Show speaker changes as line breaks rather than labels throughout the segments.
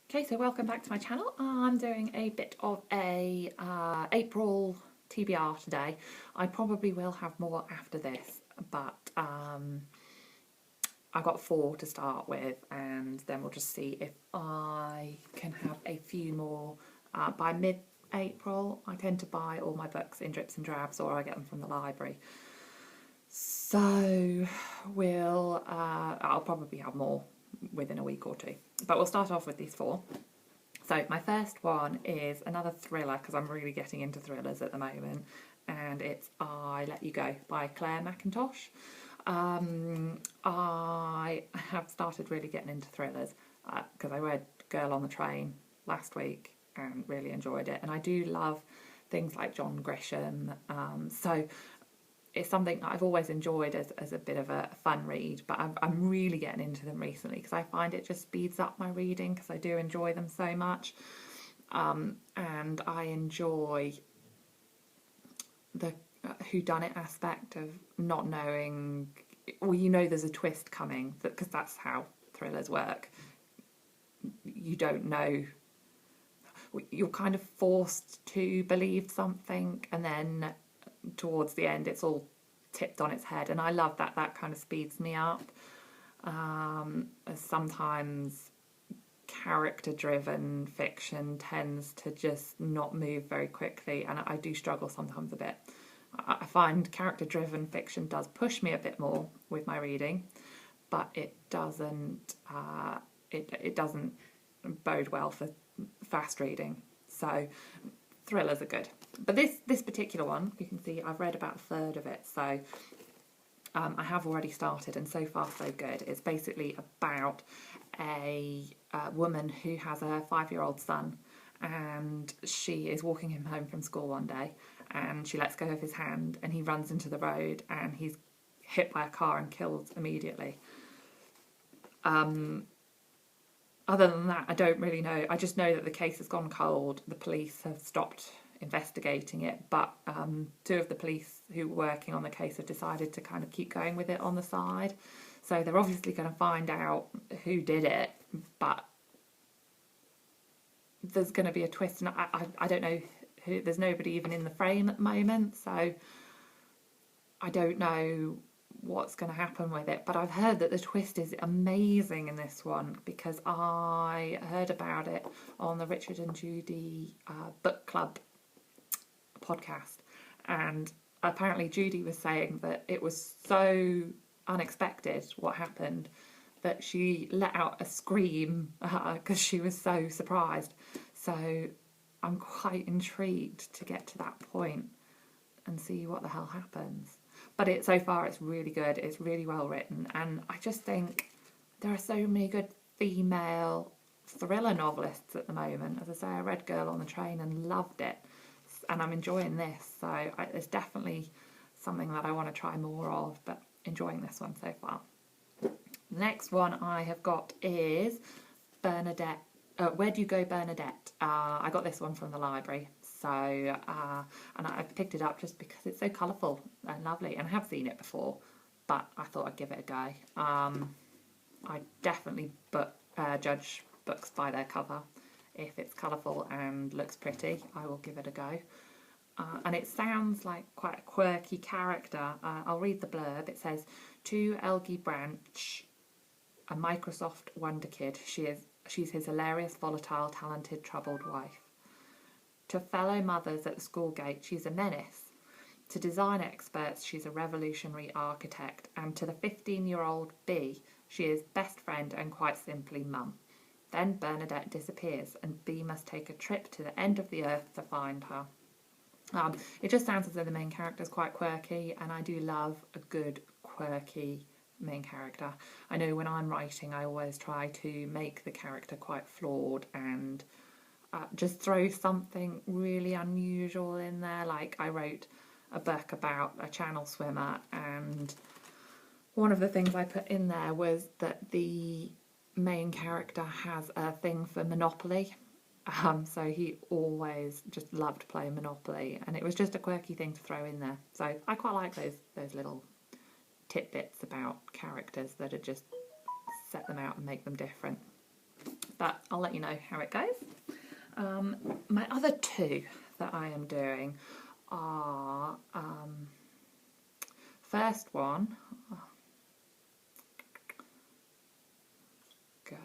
Okay, so welcome back to my channel. I'm doing a bit of a April TBR today. I probably will have more after this, but I got 4 to start with, and then we'll just see if I can have a few more by mid-April. I tend to buy all my books in drips and drabs, or I get them from the library. So I'll probably have more within a week or two, but we'll start off with these 4. So my first one is another thriller, because I'm really getting into thrillers at the moment, and it's I Let You Go by Claire Mackintosh. I have started really getting into thrillers because I read Girl on the Train last week and really enjoyed it, and I do love things like John Grisham, so it's something that I've always enjoyed as a bit of a fun read, but I'm really getting into them recently because I find it just speeds up my reading because I do enjoy them so much. And I enjoy the whodunit aspect of not knowing, well, you know there's a twist coming, because that's how thrillers work. You don't know, you're kind of forced to believe something, and then towards the end it's all tipped on its head, and I love that kind of speeds me up. Sometimes character driven fiction tends to just not move very quickly, and I do struggle sometimes a bit. I find character driven fiction does push me a bit more with my reading, but it doesn't it doesn't bode well for fast reading. So thrillers are good, but this particular one, you can see I've read about a third of it, so I have already started, and so far so good. It's basically about a woman who has a 5-year-old son, and she is walking him home from school one day, and she lets go of his hand, and he runs into the road, and he's hit by a car and killed immediately. Other than that, I don't really know. I just know that the case has gone cold. The police have stopped investigating it, but 2 of the police who were working on the case have decided to kind of keep going with it on the side. So they're obviously going to find out who did it, but there's going to be a twist, and I don't know who. There's nobody even in the frame at the moment, so I don't know what's going to happen with it, but I've heard that the twist is amazing in this one, because I heard about it on the Richard and Judy book club podcast, and apparently Judy was saying that it was so unexpected what happened that she let out a scream because she was so surprised. So I'm quite intrigued to get to that point and see what the hell happens. But so far it's really good, it's really well written, and I just think there are so many good female thriller novelists at the moment. As I say, I read Girl on the Train and loved it, and I'm enjoying this, so it's definitely something that I want to try more of, but enjoying this one so far. The next one I have got is Bernadette. Where Do You Go, Bernadette? I got this one from the library, so and I picked it up just because it's so colourful and lovely, and I have seen it before, but I thought I'd give it a go. I definitely judge books by their cover. If it's colourful and looks pretty, I will give it a go. And it sounds like quite a quirky character. I'll read the blurb. It says, to Elgie Branch, a Microsoft wonder kid, she's his hilarious, volatile, talented, troubled wife. To fellow mothers at the school gate, she's a menace. To design experts, she's a revolutionary architect. And to the 15-year-old B, she is best friend and quite simply mum. Then Bernadette disappears, and B must take a trip to the end of the earth to find her. It just sounds as though the main character is quite quirky, and I do love a good quirky main character. I know when I'm writing, I always try to make the character quite flawed and just throw something really unusual in there. Like I wrote a book about a channel swimmer, and one of the things I put in there was that the main character has a thing for Monopoly. So he always just loved playing Monopoly, and it was just a quirky thing to throw in there. So I quite like those little tidbits about characters that are just set them out and make them different. but I'll let you know how it goes. My other two that I am doing are, first one, go.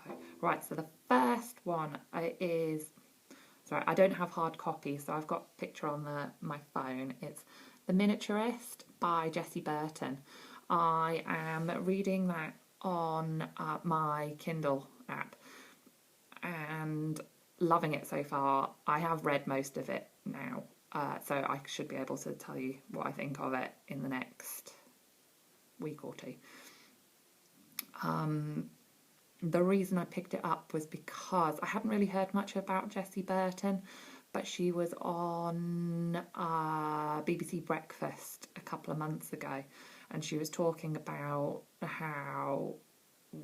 Right, so the first one is, sorry, I don't have hard copy, so I've got a picture on my phone. It's The Miniaturist by Jessie Burton. I am reading that on my Kindle app and loving it so far. I have read most of it now, so I should be able to tell you what I think of it in the next week or two. The reason I picked it up was because I hadn't really heard much about Jessie Burton, but she was on BBC Breakfast a couple of months ago, and she was talking about how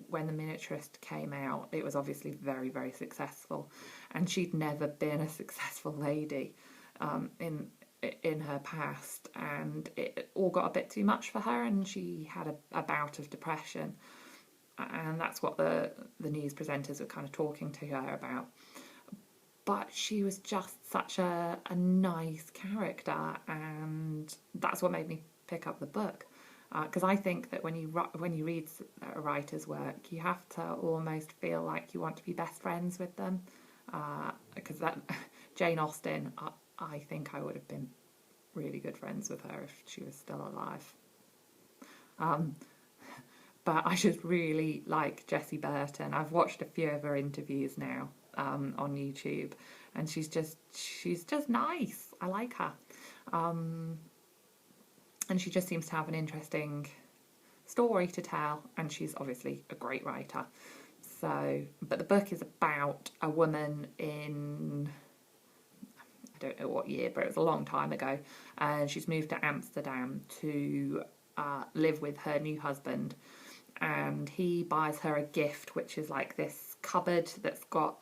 when The Miniaturist came out, it was obviously very, very successful, and she'd never been a successful lady in her past, and it all got a bit too much for her, and she had a bout of depression. And that's what the news presenters were kind of talking to her about. But she was just such a nice character, and that's what made me pick up the book. Because I think that when you read a writer's work, you have to almost feel like you want to be best friends with them. Because Jane Austen, I think I would have been really good friends with her if she was still alive. But I just really like Jessie Burton. I've watched a few of her interviews now on YouTube, and she's just nice. I like her, and she just seems to have an interesting story to tell. And she's obviously a great writer. So, but the book is about a woman in, I don't know what year, but it was a long time ago, and she's moved to Amsterdam to live with her new husband. And he buys her a gift, which is like this cupboard that's got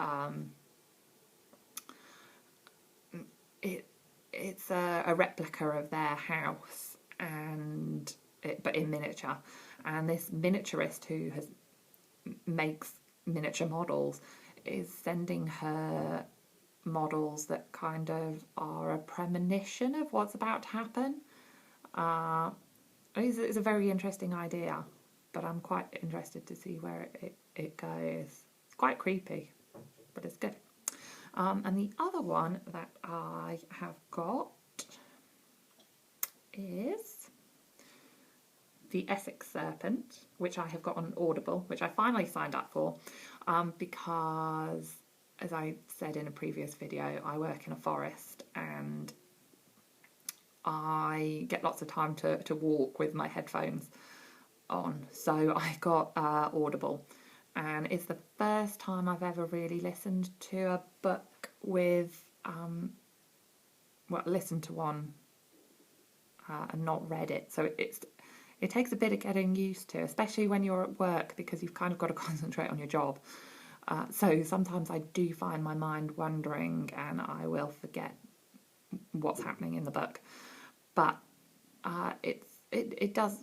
it's a replica of their house, but in miniature. And this miniaturist who makes miniature models is sending her models that kind of are a premonition of what's about to happen. It's a very interesting idea, but I'm quite interested to see where it goes. It's quite creepy, but it's good. And the other one that I have got is The Essex Serpent, which I have got on Audible, which I finally signed up for, because, as I said in a previous video, I work in a forest and I get lots of time to walk with my headphones on, so I got Audible, and it's the first time I've ever really listened to a book with listened to one and not read it. So it takes a bit of getting used to, especially when you're at work, because you've kind of got to concentrate on your job. So sometimes I do find my mind wandering and I will forget what's happening in the book, but it does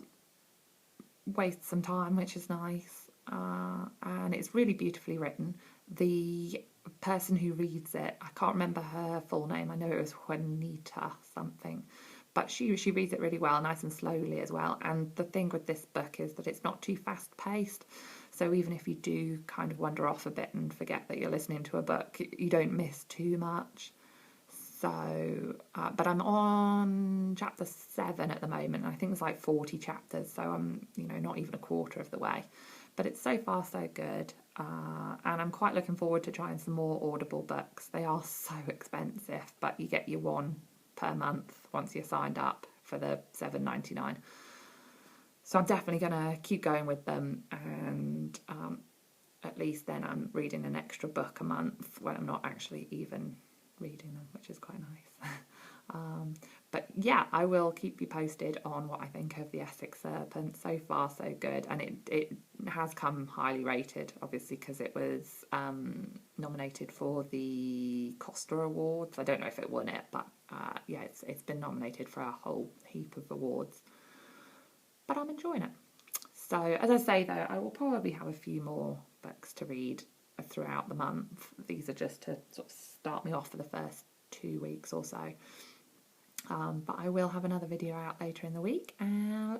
waste some time, which is nice, and it's really beautifully written. The person who reads it, I can't remember her full name, I know it was Juanita something, but she reads it really well, nice and slowly as well. And the thing with this book is that it's not too fast paced, so even if you do kind of wander off a bit and forget that you're listening to a book, you don't miss too much. So, but I'm on chapter 7 at the moment. I think there's like 40 chapters, so I'm, not even a quarter of the way. But it's so far so good, and I'm quite looking forward to trying some more Audible books. They are so expensive, but you get your one per month once you're signed up for the $7.99. So I'm definitely going to keep going with them, and at least then I'm reading an extra book a month when I'm not actually even reading them, which is quite nice. But yeah, I will keep you posted on what I think of The Essex Serpent. So far so good, and it has come highly rated, obviously, because it was nominated for the Costa Awards. I don't know if it won it, but yeah, it's been nominated for a whole heap of awards, but I'm enjoying it. So as I say though, I will probably have a few more books to read throughout the month. These are just to sort of start me off for the first 2 weeks or so. But I will have another video out later in the week, and